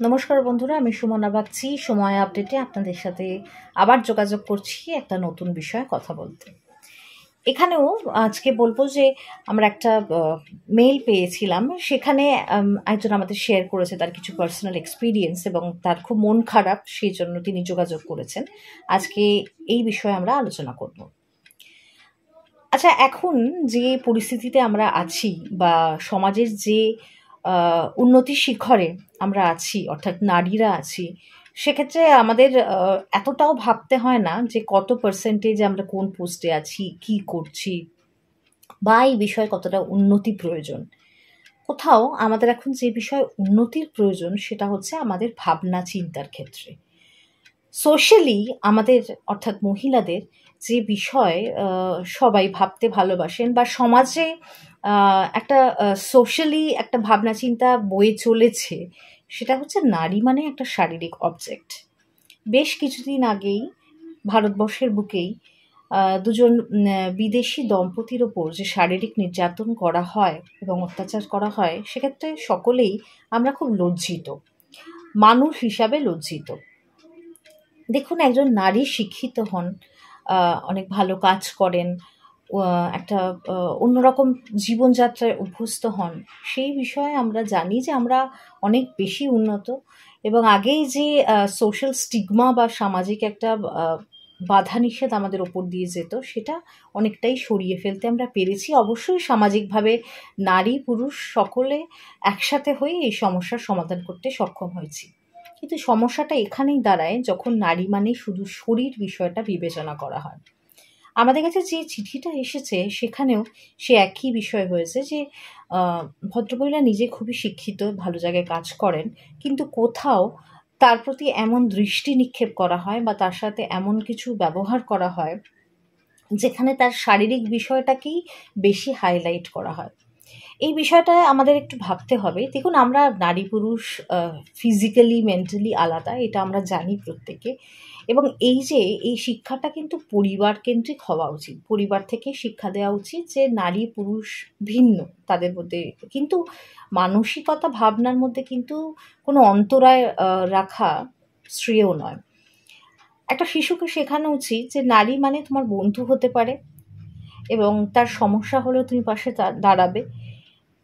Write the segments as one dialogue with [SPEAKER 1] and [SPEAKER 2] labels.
[SPEAKER 1] নমস্কার বন্ধুরা, আমি সুমনা বাগচি। সময় আপডেটে আপনাদের সাথে আবার যোগাযোগ করছি একটা নতুন বিষয়ে কথা বলতে। এখানেও আজকে বলবো যে আমরা একটা মেইল পেয়েছিলাম, সেখানে একজন আমাদের শেয়ার করেছে তার কিছু পার্সোনাল এক্সপিরিয়েন্স এবং তার খুব মন খারাপ, সেই জন্য তিনি যোগাযোগ করেছেন। আজকে এই বিষয়ে আমরা আলোচনা করব। আচ্ছা, এখন যে পরিস্থিতিতে আমরা আছি বা সমাজের যে উন্নতির শিখরে আমরা আছি, অর্থাৎ নারীরা আছি, সেক্ষেত্রে আমাদের এতটাও ভাবতে হয় না যে কত পার্সেন্টেজ আমরা কোন পোস্টে আছি, কি করছি, বা এই বিষয়ে কতটা উন্নতি প্রয়োজন। কোথাও আমাদের এখন যে বিষয়ে উন্নতির প্রয়োজন সেটা হচ্ছে আমাদের ভাবনা চিন্তার ক্ষেত্রে। সোশ্যালি আমাদের, অর্থাৎ মহিলাদের যে বিষয় সবাই ভাবতে ভালোবাসেন বা সমাজে একটা সোশ্যালি একটা ভাবনা চিন্তা বয়ে চলেছে, সেটা হচ্ছে নারী মানে একটা শারীরিক অবজেক্ট। বেশ কিছুদিন আগেই ভারতবর্ষের বুকেই দুজন বিদেশি দম্পতির ওপর যে শারীরিক নির্যাতন করা হয় এবং অত্যাচার করা হয়, সেক্ষেত্রে সকলেই আমরা খুব লজ্জিত, মানুষ হিসাবে লজ্জিত। দেখুন, একজন নারী শিক্ষিত হন, অনেক ভালো কাজ করেন, একটা অন্যরকম জীবনযাত্রায় অভ্যস্ত হন, সেই বিষয়ে আমরা জানি যে আমরা অনেক বেশি উন্নত। এবং আগেই যে সোশ্যাল স্টিগমা বা সামাজিক একটা বাধা নিষেধ আমাদের ওপর দিয়ে যেত, সেটা অনেকটাই সরিয়ে ফেলতে আমরা পেরেছি। অবশ্যই সামাজিকভাবে নারী পুরুষ সকলে একসাথে হয়ে এই সমস্যার সমাধান করতে সক্ষম হয়েছি। কিন্তু সমস্যাটা এখানেই দাঁড়ায় যখন নারী মানে শুধু শরীর বিষয়টা বিবেচনা করা হয়। আমাদের কাছে যে চিঠিটা এসেছে সেখানেও সে একই বিষয় হয়েছে যে ভদ্রমহিলা নিজে খুবই শিক্ষিত, ভালো জায়গায় কাজ করেন, কিন্তু কোথাও তার প্রতি এমন দৃষ্টি নিক্ষেপ করা হয় বা তার সাথে এমন কিছু ব্যবহার করা হয় যেখানে তার শারীরিক বিষয়টাকেই বেশি হাইলাইট করা হয়। এই বিষয়টা আমাদের একটু ভাবতে হবে। দেখুন, আমরা নারী পুরুষ ফিজিক্যালি মেন্টালি আলাদা, এটা আমরা জানি প্রত্যেকে। এবং এই শিক্ষাটা কিন্তু পরিবার কেন্দ্রিক হওয়া উচিত। পরিবার থেকে শিক্ষা দেওয়া উচিত যে নারী পুরুষ ভিন্ন, তাদের মধ্যে কিন্তু মানসিকতা ভাবনার মধ্যে কিন্তু কোনো অন্তরায় রাখা শ্রেয় নয়। একটা শিশুকে শেখানো উচিত যে নারী মানে তোমার বন্ধু হতে পারে এবং তার সমস্যা হলেও তুমি পাশে দাঁড়াবে।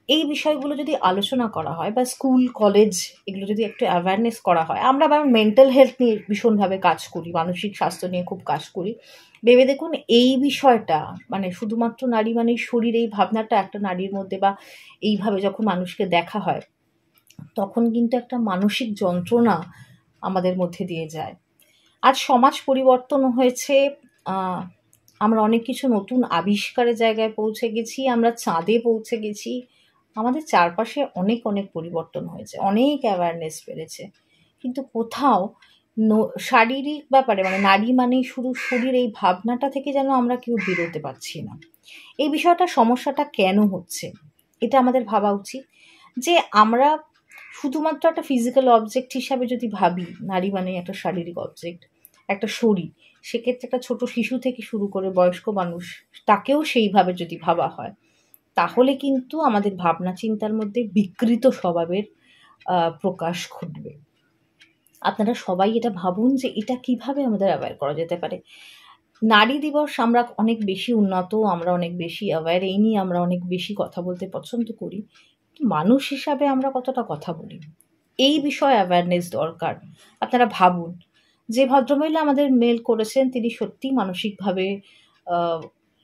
[SPEAKER 1] এই বিষয়গুলো যদি আলোচনা করা হয় বা স্কুল কলেজ এগুলো যদি একটু অ্যাওয়ারনেস করা হয়, আমরা মেন্টাল হেলথ নিয়ে ভীষণভাবে কাজ করি, মানসিক স্বাস্থ্য নিয়ে খুব কাজ করি। ভেবে দেখুন, এই বিষয়টা মানে শুধুমাত্র নারী মানে শরীর, এই ভাবনাটা একটা নারীর মধ্যে বা এইভাবে যখন মানুষকে দেখা হয়, তখন কিন্তু একটা মানসিক যন্ত্রণা আমাদের মধ্যে দিয়ে যায়। আজ সমাজ পরিবর্তন হয়েছে, আমরা অনেক কিছু নতুন আবিষ্কারের জায়গায় পৌঁছে গেছি, আমরা চাঁদে পৌঁছে গেছি, আমাদের চারপাশে অনেক অনেক পরিবর্তন হয়েছে, অনেক অ্যাওয়ারনেস বেড়েছে, কিন্তু কোথাও শারীরিক ব্যাপারে মানে নারী মানেই শুধু শরীর, এই ভাবনাটা থেকে যেন আমরা কেউ বেরোতে পারছি না। এই বিষয়টা, সমস্যাটা কেন হচ্ছে, এটা আমাদের ভাবা উচিত। যে আমরা শুধুমাত্র একটা ফিজিক্যাল অবজেক্ট হিসাবে যদি ভাবি, নারী মানে একটা শারীরিক অবজেক্ট, একটা শরীর, সেক্ষেত্রে একটা ছোট শিশু থেকে শুরু করে বয়স্ক মানুষ, তাকেও সেইভাবে যদি ভাবা হয়, তাহলে কিন্তু আমাদের ভাবনা চিন্তার মধ্যে বিকৃত স্বভাবের প্রকাশ ঘটবে। আপনারা সবাই এটা ভাবুন যে এটা কিভাবে আমাদের অ্যাওয়্যার করা যেতে পারে। নারী দিবস আমরা অনেক বেশি উন্নত, আমরা অনেক বেশি অ্যাওয়্যার, এই নিয়ে আমরা অনেক বেশি কথা বলতে পছন্দ করি। মানুষ হিসাবে আমরা কতটা কথা বলি, এই বিষয়ে অ্যাওয়ারনেস দরকার। আপনারা ভাবুন, যে ভদ্রমহিলা আমাদের মেল করেছেন তিনি সত্যিই মানসিকভাবে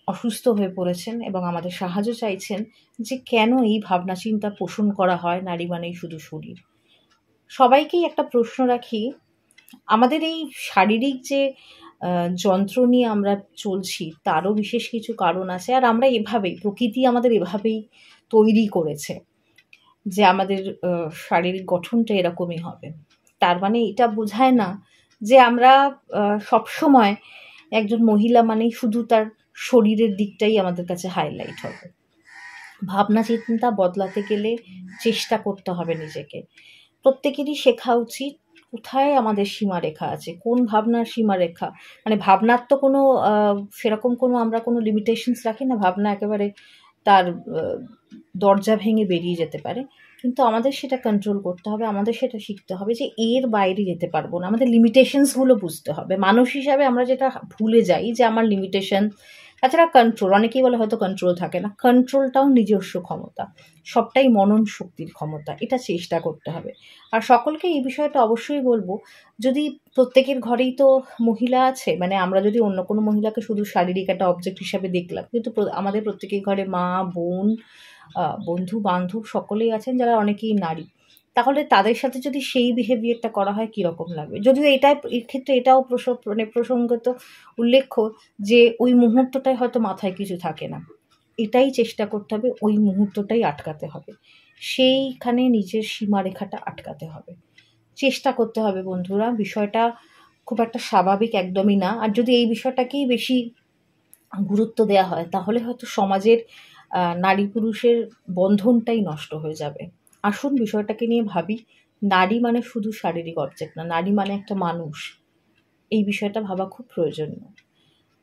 [SPEAKER 1] অসুস্থ হয়ে পড়েছেন এবং আমাদের সাহায্য চাইছেন যে কেন এই ভাবনা চিন্তা পোষণ করা হয় নারী মানেই শুধু শরীর। সবাইকেই একটা প্রশ্ন রাখি, আমাদের এই শারীরিক যে যন্ত্র নিয়ে আমরা চলছি, তারও বিশেষ কিছু কারণ আছে। আর আমরা এভাবেই, প্রকৃতি আমাদের এভাবেই তৈরি করেছে যে আমাদের শারীরিক গঠনটা এরকমই হবে। তার মানে এটা বোঝায় না যে আমরা সবসময় একজন মহিলা মানেই শুধু তার শরীরের দিকটাই আমাদের কাছে হাইলাইট হবে। ভাবনা চিন্তা বদলাতে গেলে চেষ্টা করতে হবে নিজেকে। প্রত্যেকেরই শেখা উচিত কোথায় আমাদের সীমারেখা আছে, কোন ভাবনার সীমারেখা। মানে ভাবনার তো কোনো সেরকম কোনো আমরা কোনো লিমিটেশনস রাখি না, ভাবনা একেবারে তার দরজা ভেঙে বেরিয়ে যেতে পারে। কিন্তু আমাদের সেটা কন্ট্রোল করতে হবে, আমাদের সেটা শিখতে হবে যে এর বাইরে যেতে পারবো না, আমাদের লিমিটেশনসগুলো বুঝতে হবে। মানুষ হিসাবে আমরা যেটা ভুলে যাই যে আমার লিমিটেশন, তাছাড়া কন্ট্রোল, অনেকেই বলে হয়তো কন্ট্রোল থাকে না, কন্ট্রোলটাও নিজস্ব ক্ষমতা, সবটাই মনন শক্তির ক্ষমতা, এটা চেষ্টা করতে হবে। আর সকলকে এই বিষয়টা অবশ্যই বলবো, যদি প্রত্যেকের ঘরেই তো মহিলা আছে, মানে আমরা যদি অন্য কোনো মহিলাকে শুধু শারীরিক একটা অবজেক্ট হিসাবে দেখলাম, কিন্তু আমাদের প্রত্যেকের ঘরে মা, বোন, বন্ধু বান্ধব সকলেই আছেন যারা অনেকেই নারী। তাহলে তাদের সাথে যদি সেই বিহেভিয়ারটা করা হয় কীরকম লাগবে? যদিও এক্ষেত্রে এটাও মানে প্রসঙ্গত উল্লেখ্য যে ওই মুহূর্তটায় হয়তো মাথায় কিছু থাকে না। এটাই চেষ্টা করতে হবে, ওই মুহূর্তটাই আটকাতে হবে। সেইখানে নিজের সীমারেখাটা আটকাতে হবে। চেষ্টা করতে হবে বন্ধুরা, বিষয়টা খুব একটা স্বাভাবিক একদমই না। আর যদি এই বিষয়টাকেই বেশি গুরুত্ব দেয়া হয় তাহলে হয়তো সমাজের নারী পুরুষের বন্ধনটাই নষ্ট হয়ে যাবে। আসুন বিষয়টাকে নিয়ে ভাবি, নারী মানে শুধু শারীরিক অবজেক্ট না, নারী মানে একটা মানুষ। এই বিষয়টা ভাবা খুব প্রয়োজনীয়।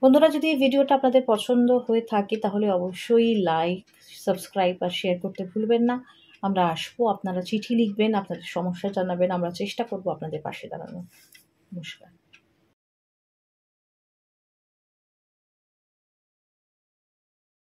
[SPEAKER 1] বন্ধুরা, যদি এই ভিডিওটা আপনাদের পছন্দ হয়ে থাকে তাহলে অবশ্যই লাইক, সাবস্ক্রাইব আর শেয়ার করতে ভুলবেন না। আমরা আসবো, আপনারা চিঠি লিখবেন, আপনাদের সমস্যা জানাবেন, আমরা চেষ্টা করব আপনাদের পাশে দাঁড়ানোর। নমস্কার।